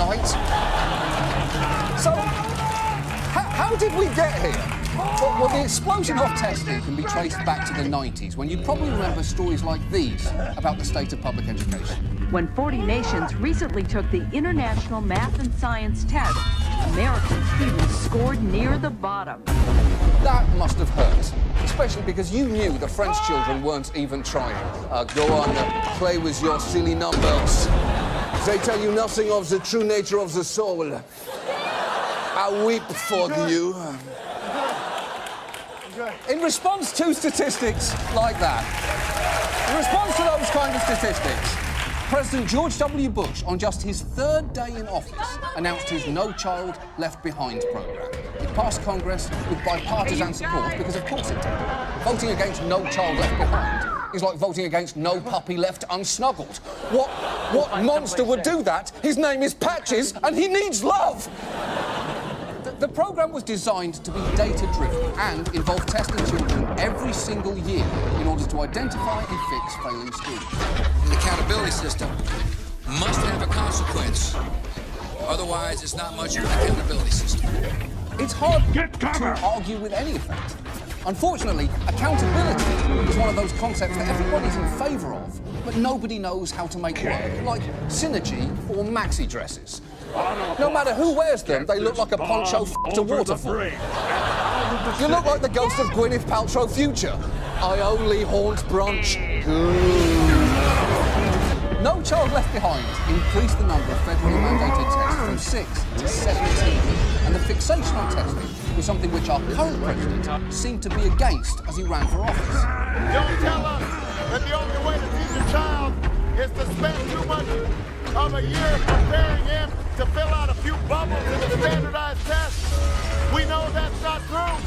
night. So, how did we get here? Well, the explosion of testing can be traced back to the 90s, when you probably remember stories like these about the state of public education. When 40 nations recently took the International Math and Science test, American students scored near the bottom. That must have hurt, especially because you knew the French children weren't even trying. Go on, play with your silly numbers. They tell you nothing of the true nature of the soul. I weep for you. In response to statistics like that, in response to those kind of statistics, President George W. Bush, on just his third day in office, announced his No Child Left Behind program. It passed Congress with bipartisan support because, of course, it did. Voting against No Child Left Behind is like voting against No Puppy Left Unsnuggled. What monster would do that? His name is Patches, and he needs love! The program was designed to be data-driven and involve testing children every single year in order to identify and fix failing students. The accountability system must have a consequence. Otherwise, it's not much of an accountability system. It's hard to argue with any of that. Unfortunately, accountability is one of those concepts that everybody's in favour of, but nobody knows how to make work, like synergy or maxi dresses. No matter who wears them, they look like a poncho f***ed a waterfall. You look like the ghost of Gwyneth Paltrow future. I only haunt brunch. No Child Left Behind increased the number of federally mandated tests from 6 to 17. And the fixation on testing was something which our current president seemed to be against as he ran for office. Don't tell us that the only way to teach a child is to spend too much of a year preparing him to fill out a few bubbles in the standardized test. We know that's not true.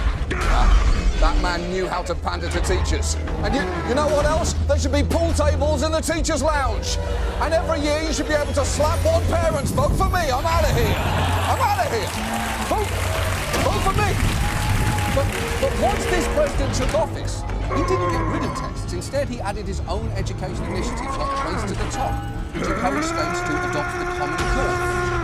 That man knew how to pander to teachers. And you know what else? There should be pool tables in the teachers' lounge. And every year you should be able to slap one parents. Vote for me, I'm out of here. I'm out of here. Vote for me. But once this president took office, he didn't get rid of tests. Instead, he added his own education initiatives like Race to the Top, which encouraged states to adopt the Common Core.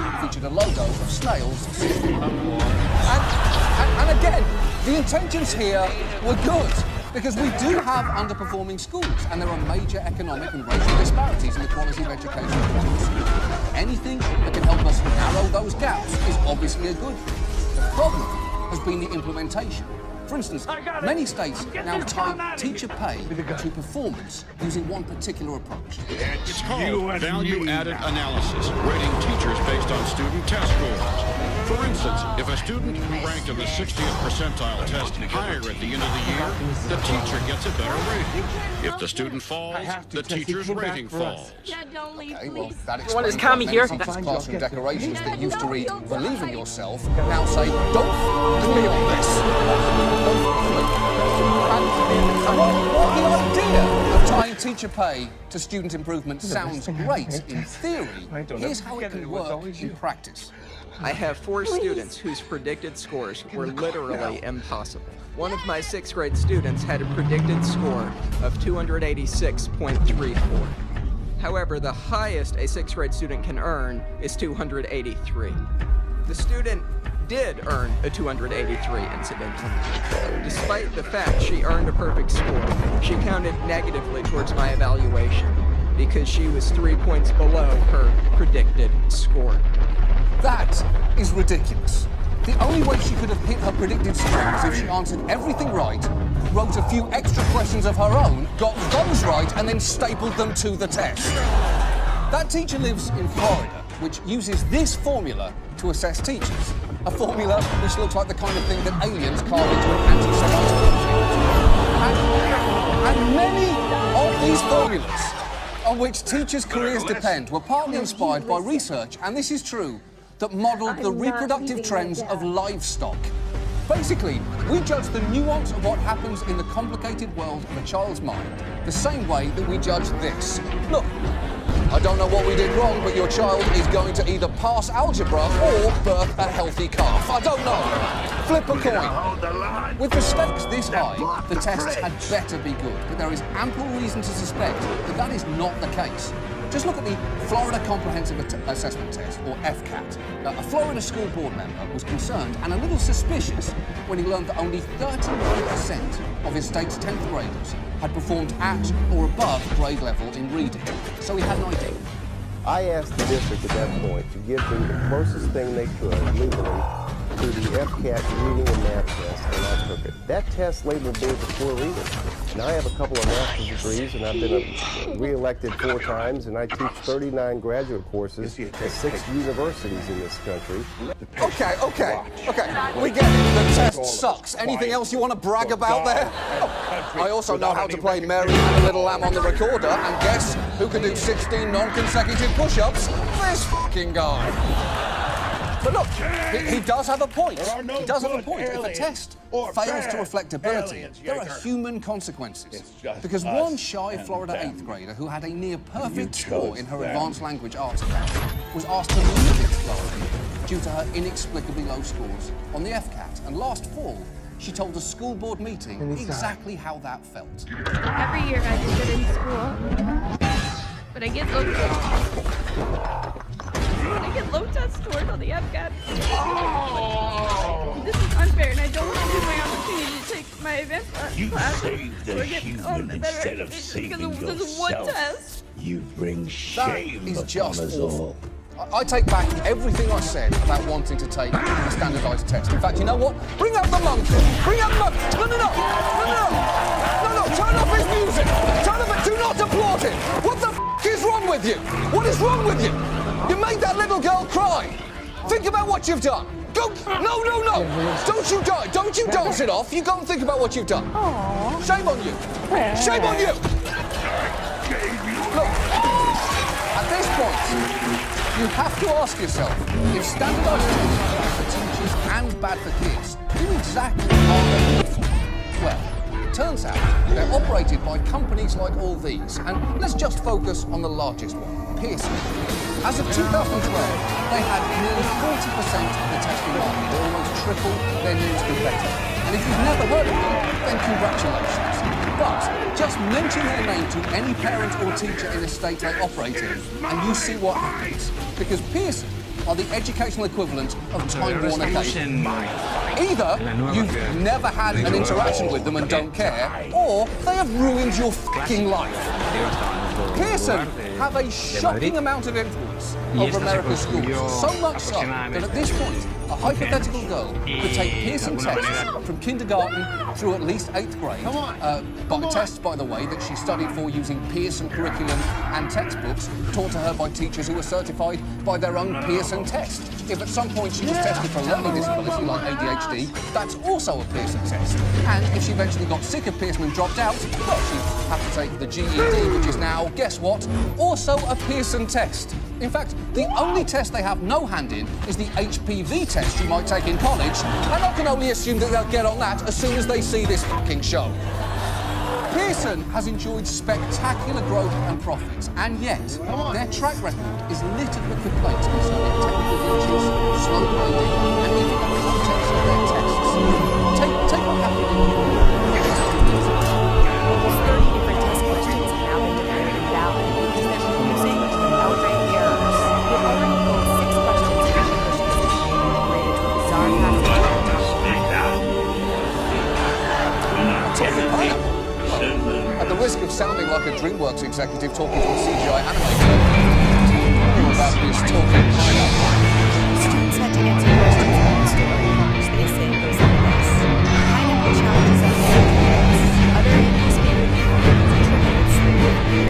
It featured a logo of snails sitting. And again, the intentions here were good, because we do have underperforming schools, and there are major economic and racial disparities in the quality of education across the school. Anything that can help us narrow those gaps is obviously a good thing. The problem has been the implementation. For instance, many states now tie teacher pay to performance using one particular approach. It's called value-added analysis, rating teachers based on student test scores. For instance, if a student who ranked in the 60th percentile test higher at the end of the year, the teacher gets a better rating. If the student falls, the teacher's rating falls. Okay, well, that explains why many teachers' classroom decorations that used to read, "Believe in yourself," now say, "Don't f*** me on this." And while the idea of tying teacher pay to student improvement sounds great in theory, here's how it can work in practice. I have 4 students whose predicted scores were literally impossible. One of my 6th grade students had a predicted score of 286.34. However, the highest a 6th grade student can earn is 283. The student did earn a 283 incidentally. Despite the fact she earned a perfect score, she counted negatively towards my evaluation because she was 3 points below her predicted score. That is ridiculous. The only way she could have hit her predicted score is if she answered everything right, wrote a few extra questions of her own, got those right, and then stapled them to the test. That teacher lives in Florida, which uses this formula to assess teachers. A formula which looks like the kind of thing that aliens carve into an anti-Semite conflict. And many of these formulas on which teachers' careers depend were partly inspired by research, and this is true, that modelled the reproductive trends of livestock. Basically, we judge the nuance of what happens in the complicated world of a child's mind the same way that we judge this. Look, I don't know what we did wrong, but your child is going to either pass algebra or birth a healthy calf. I don't know. Flip a coin. With the stakes this high, the tests had better be good, but there is ample reason to suspect that that is not the case. Just look at the Florida Comprehensive Assessment Test, or FCAT. A Florida school board member was concerned and a little suspicious when he learned that only 39% of his state's 10th graders had performed at or above grade level in reading. So he had an idea. I asked the district at that point to give them the closest thing they could legally to the FCAT reading and math test, and I took it. That test labeled me as a poor reader. And I have a couple of master's degrees, and I've been re-elected 4 times, and I teach 39 graduate courses at 6 universities in this country. Okay. We get it. The test sucks. Anything else you want to brag about there? I also know how to play Mary and the Little Lamb on the recorder, and guess who can do 16 non-consecutive push-ups? This fucking guy. But look, he does have a point. He does have a point. If a test fails to reflect ability, there are human consequences. Because one shy Florida 8th grader who had a near-perfect score in her advanced language arts class was asked to leave Florida due to her inexplicably low scores on the FCAT. And last fall, she told a school board meeting exactly how that felt. Every year I do good in school, but I get low test scores on the FCAT. This is unfair, and I don't want to lose my opportunity to take my advanced class or get better because of one test. You bring shame upon us all. I take back everything I said about wanting to take a standardised test. In fact, you know what? Bring up the monkey! Bring up the monkey! No! Turn off his music! Turn off it! Do not applaud him! What the f*** is wrong with you? What is wrong with you? You made that little girl cry! Think about what you've done! Go! No! Don't you dance it off! You go and think about what you've done! Aww. Shame on you! Shame on you! Look, at this point, you have to ask yourself if standardised tests are bad for teachers and bad for kids, who exactly are they good for? Well, it turns out they're operated by companies like all these, and let's just focus on the largest one, Pearson. As of 2012, they had nearly 40% of the testing market, or almost triple their nearest competitor. And if you've never heard of them, then congratulations. But just mention their name to any parent or teacher in a state they operate in, and you see what happens. Because Pearson are the educational equivalent of Time Warner Cable. Either you've never had an interaction with them and don't care, or they have ruined your fucking life. Pearson have a shocking amount of influence over America's schools, so much so that at this point, a hypothetical girl could take Pearson tests from kindergarten through at least 8th grade. Tests, by the way, that she studied for using Pearson curriculum and textbooks taught to her by teachers who were certified by their own Pearson test. If at some point she was tested for a learning disability like ADHD, that's also a Pearson test. And if she eventually got sick of Pearson and dropped out, well, she'd have to take the GED, which is now, guess what, also a Pearson test. In fact, the only test they have no hand in is the HPV test you might take in college, and I can only assume that they'll get on that as soon as they see this fucking show. Pearson has enjoyed spectacular growth and profits, and yet their track record is littered with complaints concerning technical glitches, slow grading, and even the contents of their tests. Take what happened in Europe. Almost 30 different test questions have now been declared invalid because they're confusing and outright errors. We've already pulled 6 questions in English this evening related to a bizarre passage of the At the risk of sounding like a DreamWorks executive talking to a CGI animator, about this talking pineapple. Students had to answer questions about the story, which they say goes like this. Pineapple challenges on other animals' favorite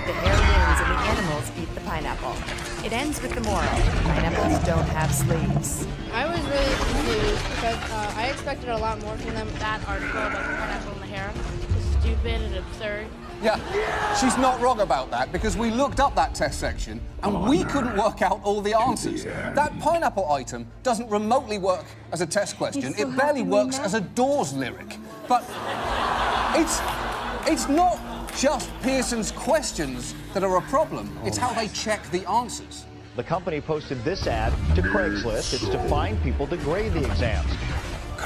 the hare wins and the animals eat the pineapple. It ends with the moral. Pineapples don't have sleeves. I was really confused because I expected a lot more from them. That article about the pineapple and the hare was stupid and absurd. Yeah, she's not wrong about that, because we looked up that test section and we couldn't work out all the answers. That pineapple item doesn't remotely work as a test question. It barely works as a Doors lyric. But it's not just Pearson's questions that are a problem. It's how they check the answers. The company posted this ad to Craigslist. It's to find people to grade the exams.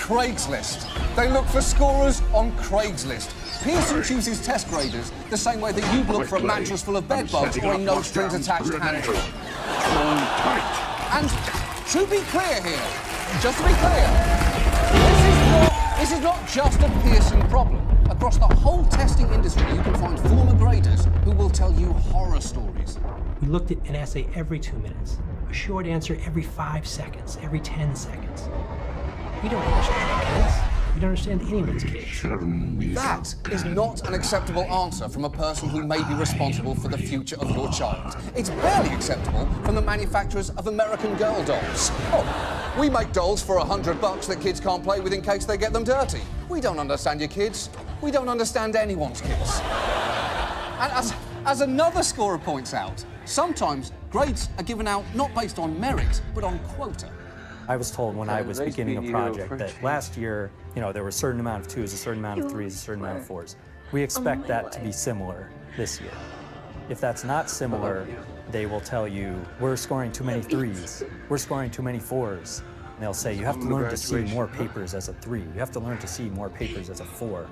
Craigslist. They look for scorers on Craigslist. Pearson chooses test graders the same way that you'd look for a mattress full of bed bugs or a no strings attached handle. And to be clear here, just to be clear, this is not just a Pearson problem. Across the whole testing industry, you can find former graders who will tell you horror stories. We looked at an essay every 2 minutes, a short answer every 5 seconds, every 10 seconds. We don't understand kids. We don't understand anyone's kids. That is not an acceptable answer from a person who may be responsible for the future of your child. It's barely acceptable from the manufacturers of American Girl dolls. Oh, we make dolls for $100 that kids can't play with in case they get them dirty. We don't understand your kids. We don't understand anyone's kids. And as another scorer points out, sometimes grades are given out not based on merit, but on quota. I was told when I was beginning a project that last year, there were a certain amount of 2s, a certain amount of 3s, a certain amount of 4s. We expect that to be similar this year. If that's not similar, they will tell you, we're scoring too many 3s, we're scoring too many 4s. And they'll say, you have to learn to see more papers as a 3, you have to learn to see more papers as a 4.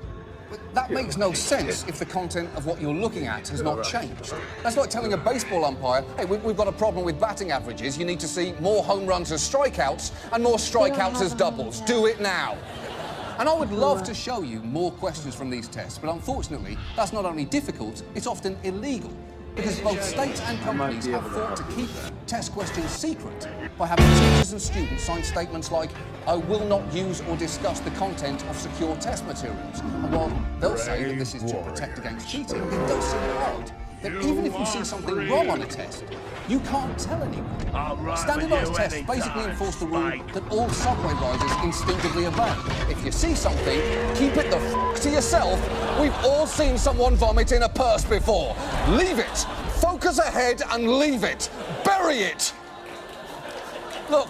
But that makes no sense if the content of what you're looking at has not changed. That's like telling a baseball umpire, hey, we've got a problem with batting averages. You need to see more home runs as strikeouts and more strikeouts as doubles. Do it now. And I would love to show you more questions from these tests, but unfortunately, that's not only difficult, it's often illegal. Because both states and companies have fought to keep test questions secret by having teachers and students sign statements like, I will not use or discuss the content of secure test materials. And while they'll say that this is to protect against cheating, it does seem odd that even if you see something wrong on a test, you can't tell anyone. Standardized tests basically enforce the rule that all subway riders instinctively obey. If you see something, keep it the f*** to yourself. We've all seen someone vomit in a purse before. Leave it. Focus ahead and leave it. Bury it. Look,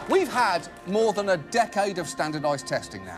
we've had more than a decade of standardized testing now.